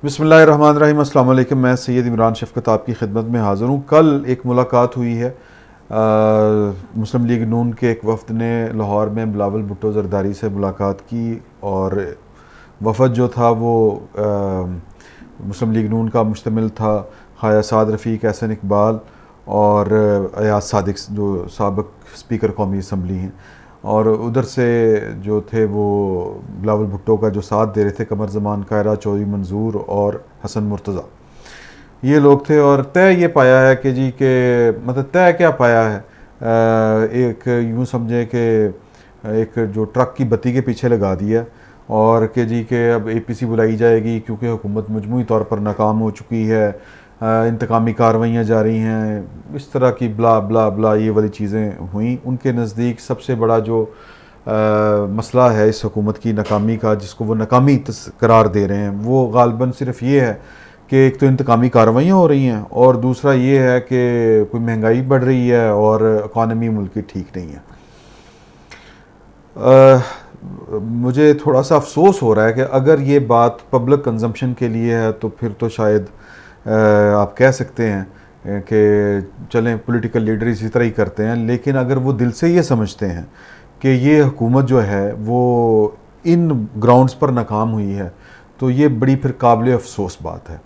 बिस्मिल्लाहिर्रहमानिर्रहीम। अस्सलाम वालेकुम। मैं सैयद इमरान शफ़क़त आपकी खिदमत में हाज़िर हूँ। कल एक मुलाकात हुई है मुस्लिम लीग नून के एक वफ़द ने लाहौर में बिलावल भुट्टो ज़रदारी से मुलाकात की और वफ़द जो था वो मुस्लिम लीग नून का मुश्तमिल था ख़ाया साद रफ़ीक, एहसन इकबाल और अयाज सादिक जो साबिक़ स्पीकर कौमी असम्बली हैं, और उधर से जो थे वो बिलावल भुट्टो का जो साथ दे रहे थे कमर ज़मान, कायरा, चौधरी मंजूर और हसन मुर्तज़ा, ये लोग थे। और तय ये पाया है कि जी के मतलब तय क्या पाया है, एक यूँ समझे कि एक जो ट्रक की बत्ती के पीछे लगा दिया और कि जी के अब APC बुलाई जाएगी क्योंकि हुकूमत मजमूई तौर पर नाकाम हो चुकी है, इंतकामी कार्रवाइयाँ जारी हैं, इस तरह की ब्ला ब्ला ब्ला ये वाली चीज़ें हुई। उनके नज़दीक सबसे बड़ा जो मसला है इस हुकूमत की नाकामी का, जिसको वो नाकामी करार दे रहे हैं, वो गालबन सिर्फ ये है कि एक तो इंतकामी कार्रवाइयाँ हो रही हैं और दूसरा ये है कि कोई महंगाई बढ़ रही है और इकॉनमी मुल्क की ठीक नहीं है। मुझे थोड़ा सा अफसोस हो रहा है कि अगर ये बात पब्लिक कंजम्पशन के लिए है तो फिर तो शायद आप कह सकते हैं कि चलें पॉलिटिकल लीडर इसी तरह ही करते हैं, लेकिन अगर वो दिल से ये समझते हैं कि ये हुकूमत जो है वो इन ग्राउंड्स पर नाकाम हुई है तो ये बड़ी फिर काबिल अफसोस बात है।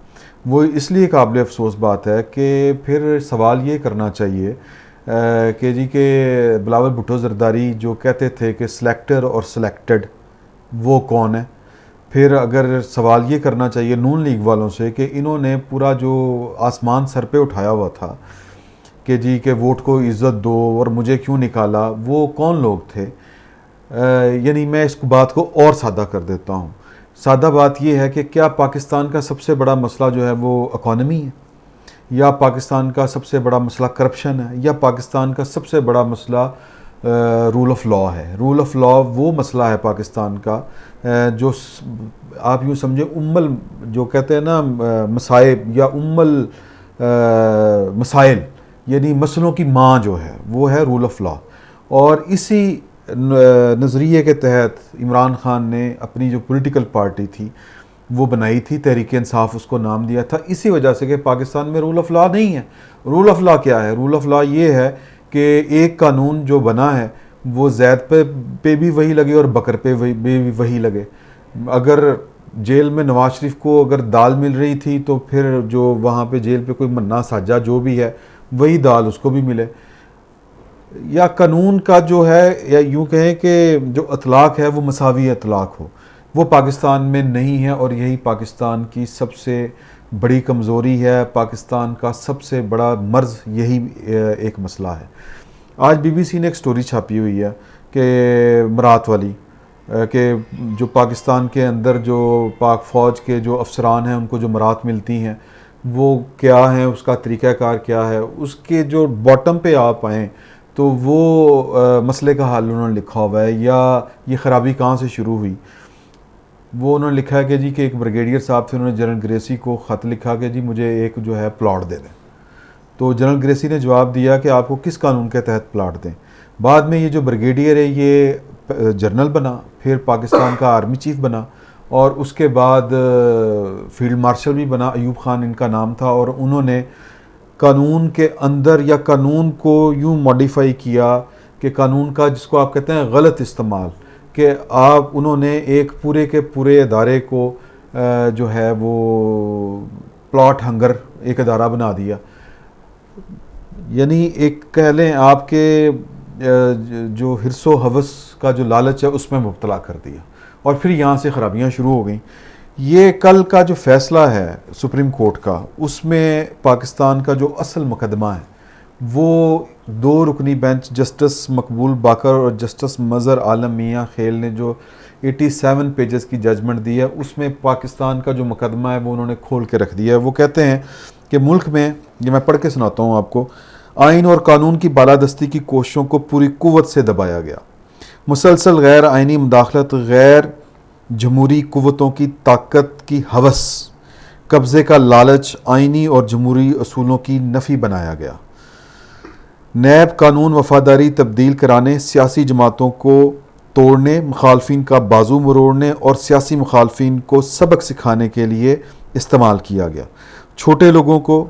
वो इसलिए काबिल अफसोस बात है कि फिर सवाल ये करना चाहिए कि जी के बिलावल भुट्टो ज़रदारी जो कहते थे कि सिलेक्टर और सिलेक्टेड वो कौन है। फिर अगर सवाल ये करना चाहिए नून लीग वालों से कि इन्होंने पूरा जो आसमान सर पे उठाया हुआ था कि जी के वोट को इज़्ज़त दो और मुझे क्यों निकाला, वो कौन लोग थे। यानी मैं इस बात को और सादा कर देता हूँ। सादा बात ये है कि क्या पाकिस्तान का सबसे बड़ा मसला जो है वो इकॉनमी है, या पाकिस्तान का सबसे बड़ा मसला करप्शन है, या पाकिस्तान का सबसे बड़ा मसला रूल ऑफ़ लॉ है। रूल ऑफ़ लॉ वो मसला है पाकिस्तान का जो आप यूँ समझे उम्मल जो कहते हैं ना मसाइब या उम्मल मसाइल यानी मसलों की माँ जो है वो है रूल ऑफ़ लॉ। और इसी नज़रिए के तहत इमरान ख़ान ने अपनी जो पॉलिटिकल पार्टी थी वो बनाई थी, तहरीक इंसाफ उसको नाम दिया था, इसी वजह से कि पाकिस्तान में रूल ऑफ़ लॉ नहीं है। रूल ऑफ़ लॉ क्या है? रूल ऑफ़ लॉ ये है कि एक कानून जो बना है वो ज़ैद पे भी वही लगे और बकर पे भी वही लगे। अगर जेल में नवाज शरीफ को अगर दाल मिल रही थी तो फिर जो वहाँ पे जेल पे कोई मन्ना साजा जो भी है वही दाल उसको भी मिले। या कानून का जो है, या यूँ कहें कि जो इतलाक़ है वो मसावी इतलाक़ हो, वो पाकिस्तान में नहीं है। और यही पाकिस्तान की सबसे बड़ी कमज़ोरी है, पाकिस्तान का सबसे बड़ा मर्ज़ यही एक मसला है। आज BBC ने एक स्टोरी छापी हुई है कि मरात वाली कि जो पाकिस्तान के अंदर जो पाक फ़ौज के जो अफसरान हैं उनको जो मरात मिलती हैं वो क्या है, उसका तरीक़ाकार क्या है, उसके जो बॉटम पे आप आएँ तो वो मसले का हल उन्होंने लिखा हुआ है, या ये ख़राबी कहाँ से शुरू हुई। वो उन्होंने लिखा है कि जी कि एक ब्रिगेडियर साहब थे, उन्होंने जनरल ग्रेसी को ख़त लिखा कि जी मुझे एक जो है प्लॉट दे दें। तो जनरल ग्रेसी ने जवाब दिया कि आपको किस कानून के तहत प्लॉट दें। बाद में ये जो ब्रिगेडियर है ये जनरल बना, फिर पाकिस्तान का आर्मी चीफ बना और उसके बाद फील्ड मार्शल भी बना, अयूब ख़ान इनका नाम था। और उन्होंने कानून के अंदर या कानून को यूँ मॉडिफाई किया कि कानून का जिसको आप कहते हैं गलत इस्तेमाल, कि आप उन्होंने एक पूरे के पूरे अदारे को जो है वो प्लॉट हंगर एक अदारा बना दिया। यानी एक कह लें आपके जो हिर्सो हवस का जो लालच है उसमें मुब्तला कर दिया और फिर यहाँ से ख़राबियाँ शुरू हो गई। ये कल का जो फ़ैसला है सुप्रीम कोर्ट का, उसमें पाकिस्तान का जो असल मुकदमा है वो 2 रुकनी बेंच जस्टिस मकबूल बाकर और जस्टिस मज़हर आलम मियाँ खेल ने जो 87 पेजेस की जजमेंट दी है, उसमें पाकिस्तान का जो मुकदमा है वो उन्होंने खोल के रख दिया है। वो कहते हैं कि मुल्क में, ये मैं पढ़ के सुनाता हूँ आपको, आइन और कानून की बालादस्ती की कोशिशों को पूरी कुव्वत से दबाया गया। मुसलसल गैर आइनी मुदाखलत, गैर जमहूरी कुव्वतों की ताकत की हवस, कब्ज़े का लालच, आइनी और जमहूरी असूलों की नफ़ी बनाया गया। नैब कानून वफादारी तब्दील कराने, सियासी जमातों को तोड़ने, मुखालफिन का बाजू मरोड़ने और सियासी मुखालफिन को सबक सिखाने के लिए इस्तेमाल किया गया। छोटे लोगों को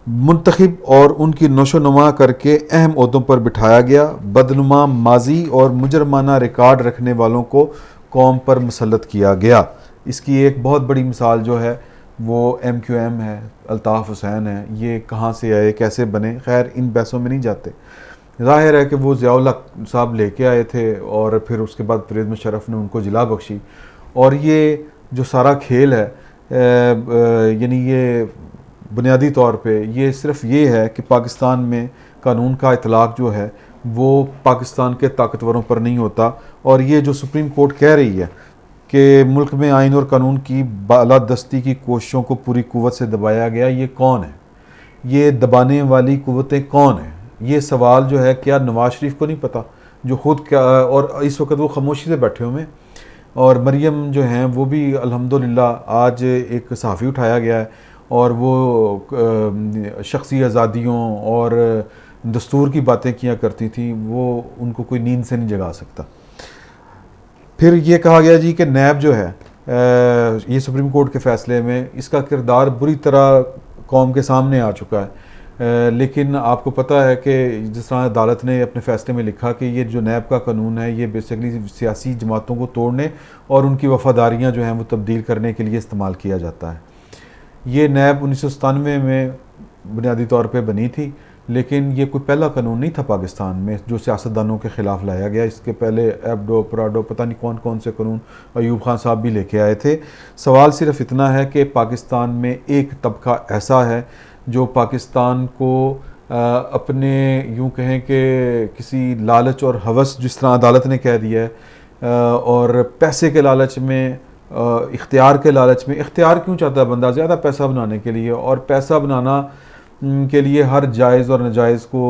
मुंतखब और उनकी नशोनुमा करके अहम ओहदों पर बिठाया गया। बदनुमा माजी और मुजरमाना रिकॉर्ड रखने वालों को कौम पर मुसल्लत किया गया। इसकी एक बहुत बड़ी मिसाल जो है वो MQM है, अल्ताफ़ हुसैन है। ये कहाँ से आए, कैसे बने, खैर इन बहसों में नहीं जाते। ज़ाहिर है कि वो ज़िया-उल हक साहब लेके आए थे और फिर उसके बाद परवेज़ मुशर्रफ ने उनको जिला बख्शी। और ये जो सारा खेल है यानी ये बुनियादी तौर पे ये सिर्फ ये है कि पाकिस्तान में कानून का इतलाक़ जो है वो पाकिस्तान के ताकतवरों पर नहीं होता। और ये जो सुप्रीम कोर्ट कह रही है कि मुल्क में आइन और कानून की बालादस्ती की कोशिशों को पूरी कुव्वत से दबाया गया, ये कौन है? ये दबाने वाली कुव्वतें कौन हैं? ये सवाल जो है क्या नवाज शरीफ को नहीं पता, जो खुद क्या, और इस वक्त वो खामोशी से बैठे हुए हैं। और मरियम जो हैं वो भी अल्हम्दुलिल्लाह आज एक सहाफ़ी उठाया गया है और वो शख्सी आज़ादियों और दस्तूर की बातें किया करती थी, वो उनको कोई नींद से नहीं जगा सकता। फिर ये कहा गया जी कि नैब जो है ये सुप्रीम कोर्ट के फ़ैसले में इसका किरदार बुरी तरह कौम के सामने आ चुका है। लेकिन आपको पता है कि जिस तरह अदालत ने अपने फ़ैसले में लिखा कि ये जो नैब का कानून है ये बेसिकली सियासी जमातों को तोड़ने और उनकी वफ़ादारियाँ जो हैं वो तब्दील करने के लिए इस्तेमाल किया जाता है। ये नैब 1997 में बुनियादी तौर पे बनी थी, लेकिन ये कोई पहला कानून नहीं था पाकिस्तान में जो सियासतदानों के ख़िलाफ़ लाया गया। इसके पहले एबडो पराडो पता नहीं कौन कौन से कानून अयूब खान साहब भी लेके आए थे। सवाल सिर्फ इतना है कि पाकिस्तान में एक तबका ऐसा है जो पाकिस्तान को अपने यूँ कहें कि किसी लालच और हवस, जिस तरह अदालत ने कह दिया है, और पैसे के लालच में, इख्तियार के लालच में, इख्तियार क्यों चाहता है बंदा? ज़्यादा पैसा बनाने के लिए। और पैसा बनाना के लिए हर जायज़ और नाजायज़ को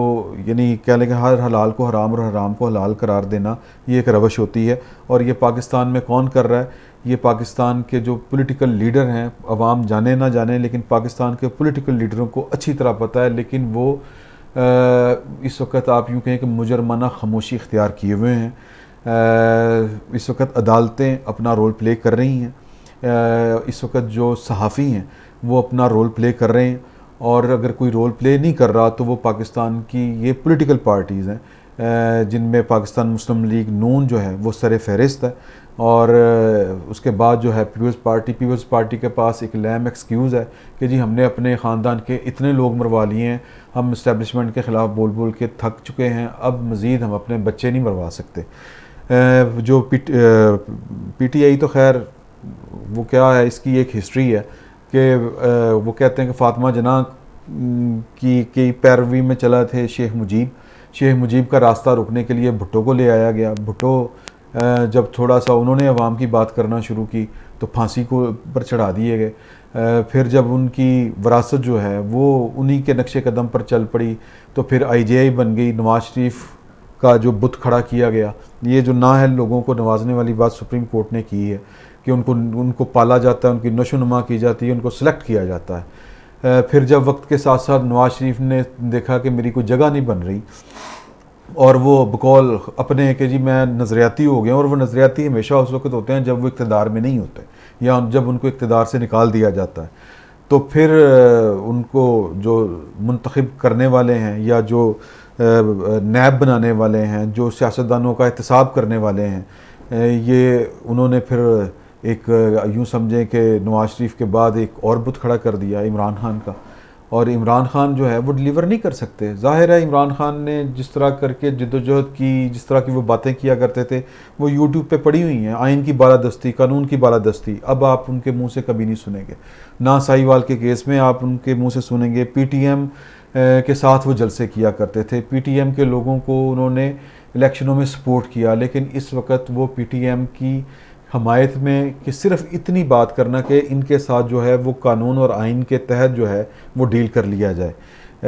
यानी कह लें कि हर हलाल को हराम और हराम को हलाल करार देना, ये एक रवश होती है। और ये पाकिस्तान में कौन कर रहा है? ये पाकिस्तान के जो पॉलिटिकल लीडर हैं, अवाम जाने ना जाने, लेकिन पाकिस्तान के पॉलिटिकल लीडरों को अच्छी तरह पता है। लेकिन वो इस वक्त आप यूँ कहें कि मुजरमाना खामोशी इख्तियार किए हुए हैं। इस वक्त अदालतें अपना रोल प्ले कर रही हैं। इस वक्त जो सहाफ़ी हैं वो अपना रोल प्ले कर रहे हैं। और अगर कोई रोल प्ले नहीं कर रहा तो वो पाकिस्तान की ये पॉलिटिकल पार्टीज़ हैं जिनमें पाकिस्तान मुस्लिम लीग नून जो है वो सर फहरिस्त है। और उसके बाद जो है पीपल्स पार्टी के पास एक लैम एक्सक्यूज़ है कि जी हमने अपने ख़ानदान के इतने लोग मरवा लिए हैं, हम इस्टेब्लिशमेंट के ख़िलाफ़ बोल बोल के थक चुके हैं, अब मज़ीद हम अपने बच्चे नहीं मरवा सकते। जो PTI तो खैर वो क्या है, इसकी एक हिस्ट्री है कि वो कहते हैं कि फ़ातिमा जना की पैरवी में चला थे शेख मुजीब का रास्ता रोकने के लिए भुट्टो को ले आया गया। भुट्टो जब थोड़ा सा उन्होंने अवाम की बात करना शुरू की तो फांसी को पर चढ़ा दिए गए। फिर जब उनकी विरासत जो है वो उन्हीं के नक्शे कदम पर चल पड़ी तो फिर IJI बन गई। नवाज शरीफ का जो बुत खड़ा किया गया, ये जो नाअहल लोगों को नवाजने वाली बात सुप्रीम कोर्ट ने की है कि उनको पाला जाता है, उनकी नशोनुमा की जाती है, उनको सेलेक्ट किया जाता है। फिर जब वक्त के साथ साथ नवाज शरीफ ने देखा कि मेरी कोई जगह नहीं बन रही और वो बकौल अपने कि जी मैं नज़रियाती हो गया, और वो नज़रियाती हमेशा उस वक्त होते हैं जब वो इक़्तिदार में नहीं होते या जब उनको इक़्तिदार से निकाल दिया जाता है। तो फिर उनको जो मुंतखब करने वाले हैं या जो नैब बनाने वाले हैं, जो सियासतदानों का एहतसाब करने वाले हैं, ये उन्होंने फिर एक यूँ समझें कि नवाज शरीफ के बाद एक और बुत खड़ा कर दिया इमरान खान का। और इमरान खान जो है वो डिलीवर नहीं कर सकते। ज़ाहिर है इमरान खान ने जिस तरह करके जद्दोजहद की, जिस तरह की वो बातें किया करते थे, वो यूट्यूब पे पड़ी हुई हैं। आइन की बालादस्ती, कानून की बालादस्ती, अब आप उनके मुंह से कभी नहीं सुनेंगे। ना साहिवाल के केस में आप उनके मुंह से सुनेंगे। PTM के साथ वो जलसे किया करते थे, PTM के लोगों को उन्होंने इलेक्शनों में सपोर्ट किया। लेकिन इस वक्त वो PTM की हमायत में कि सिर्फ इतनी बात करना कि इनके साथ जो है वो कानून और आइन के तहत जो है वो डील कर लिया जाए,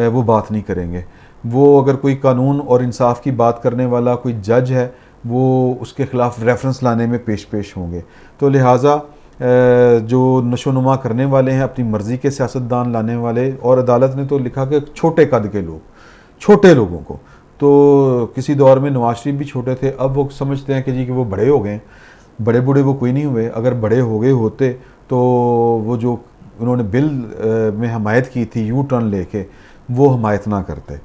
वो बात नहीं करेंगे। वो अगर कोई कानून और इंसाफ की बात करने वाला कोई जज है वो उसके ख़िलाफ़ रेफरेंस लाने में पेश होंगे। तो लिहाजा जो नशोनुमा करने वाले हैं, अपनी मर्ज़ी के सियासतदान लाने वाले, और अदालत ने तो लिखा कि छोटे कद के लोग, छोटे लोगों को तो किसी दौर में नवाज शरीफ भी छोटे थे, अब वो समझते हैं कि जी कि वो बड़े हो गए। बड़े बूढ़े वो कोई नहीं हुए, अगर बड़े हो गए होते तो वो जो उन्होंने बिल में हमायत की थी यू टर्न लेके, वो हमायत ना करते।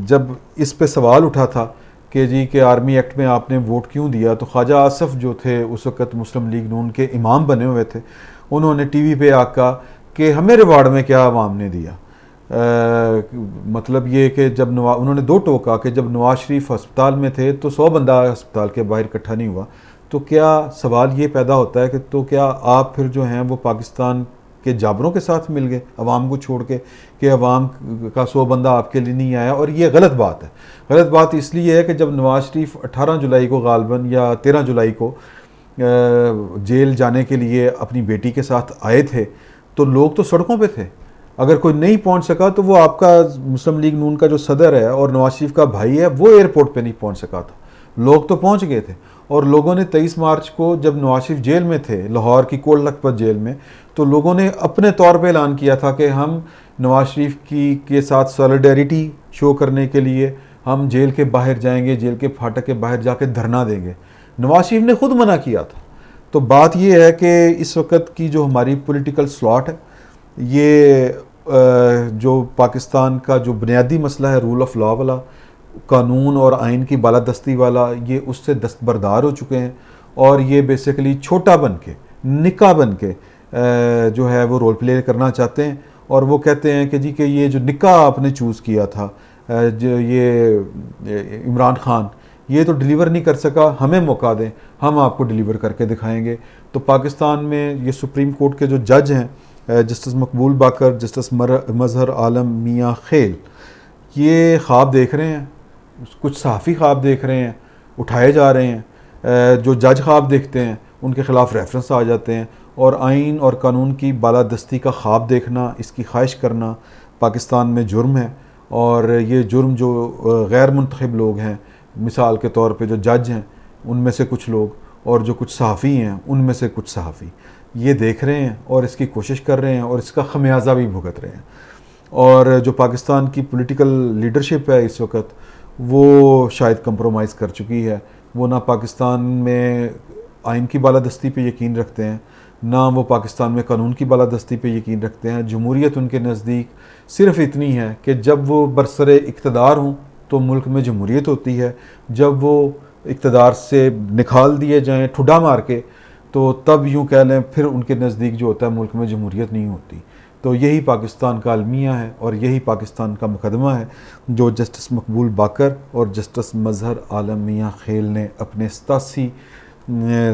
जब इस पे सवाल उठा था कि जी के आर्मी एक्ट में आपने वोट क्यों दिया, तो ख्वाजा आसफ जो थे उस वक़्त मुस्लिम लीग नून के इमाम बने हुए थे, उन्होंने टीवी पे आका कि हमें रिवार्ड में क्या अवाम ने दिया। मतलब ये कि जब उन्होंने दो टोका कि जब नवाज शरीफ अस्पताल में थे तो 100 बंदा अस्पताल के बाहर इकट्ठा नहीं हुआ। तो क्या सवाल ये पैदा होता है कि तो क्या आप फिर जो हैं वो पाकिस्तान के जाबरों के साथ मिल गए अवाम को छोड़ के, कि अवाम का 100 बंदा आपके लिए नहीं आया। और ये गलत बात है। गलत बात इसलिए है कि जब नवाज शरीफ 18 जुलाई को गालबन या 13 जुलाई को जेल जाने के लिए अपनी बेटी के साथ आए थे तो लोग तो सड़कों पे थे। अगर कोई नहीं पहुंच सका तो वो आपका मुस्लिम लीग नून का जो सदर है और नवाज शरीफ का भाई है वो एयरपोर्ट पे नहीं पहुंच सका था, लोग तो पहुंच गए थे। और लोगों ने 23 मार्च को जब नवाज शरीफ जेल में थे, लाहौर की कोट लखपत जेल में, तो लोगों ने अपने तौर पे ऐलान किया था कि हम नवाज शरीफ की के साथ सॉलिडेरिटी शो करने के लिए हम जेल के बाहर जाएंगे, जेल के फाटक के बाहर जाके धरना देंगे। नवाज शरीफ ने खुद मना किया था। तो बात यह है कि इस वक्त की जो हमारी पॉलिटिकल स्लॉट है, ये जो पाकिस्तान का जो बुनियादी मसला है रूल ऑफ लॉ वाला, कानून और आइन की बालादस्ती वाला, ये उससे दस्तबरदार हो चुके हैं। और ये बेसिकली छोटा बन के, निक्का बन के जो है वो रोल प्ले करना चाहते हैं। और वो कहते हैं कि जी कि ये जो निक्का आपने चूज़ किया था, जो ये इमरान खान, ये तो डिलीवर नहीं कर सका, हमें मौका दें, हम आपको डिलीवर करके दिखाएंगे। तो पाकिस्तान में ये सुप्रीम कोर्ट के जो जज हैं, जस्टिस मकबूल बाकर, जस्टिस मजहर आलम मियाँ खेल, ये ख्वाब देख रहे हैं, कुछ सहाफ़ी ख्वाब देख रहे हैं, उठाए जा रहे हैं। जो जज ख्वाब देखते हैं उनके ख़िलाफ़ रेफरेंस आ जाते हैं। और आइन और कानून की बालादस्ती का ख्वाब देखना, इसकी ख्वाहिश करना पाकिस्तान में जुर्म है। और ये जुर्म जो गैर मुंतखब लोग हैं, मिसाल के तौर पे जो जज हैं उनमें से कुछ लोग, और जो कुछ सहाफ़ी हैं उनमें से कुछ सहाफ़ी, ये देख रहे हैं और इसकी कोशिश कर रहे हैं और इसका खमियाजा भी भुगत रहे हैं। और जो पाकिस्तान की पॉलिटिकल लीडरशिप है इस वक्त, वो शायद कंप्रोमाइज़ कर चुकी है। वो ना पाकिस्तान में आइन की बालादस्ती पे यकीन रखते हैं, ना वो पाकिस्तान में कानून की बालादस्ती पे यकीन रखते हैं। जमहूरियत उनके नज़दीक सिर्फ़ इतनी है कि जब वो बरसरे इक़्तिदार हों तो मुल्क में जमहूरियत होती है, जब वो इक़्तिदार से निकाल दिए जाएँ ठुड्डा मार के, तो तब यूँ कह लें फिर उनके नज़दीक जो होता है मुल्क में जमहूरियत नहीं होती। तो यही पाकिस्तान का अलमिया है और यही पाकिस्तान का मुकदमा है जो जस्टिस मकबूल बाकर और जस्टिस मजहर आलम मियाँ खेल ने अपने 87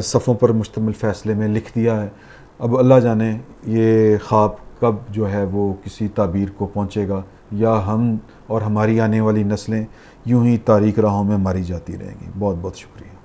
सफ़ों पर मुश्तमिल फ़ैसले में लिख दिया है। अब अल्लाह जाने ये ख्वाब कब जो है वो किसी ताबीर को पहुँचेगा, या हम और हमारी आने वाली नस्लें यूं ही तारीक राहों में मारी जाती रहेंगी। बहुत बहुत शुक्रिया।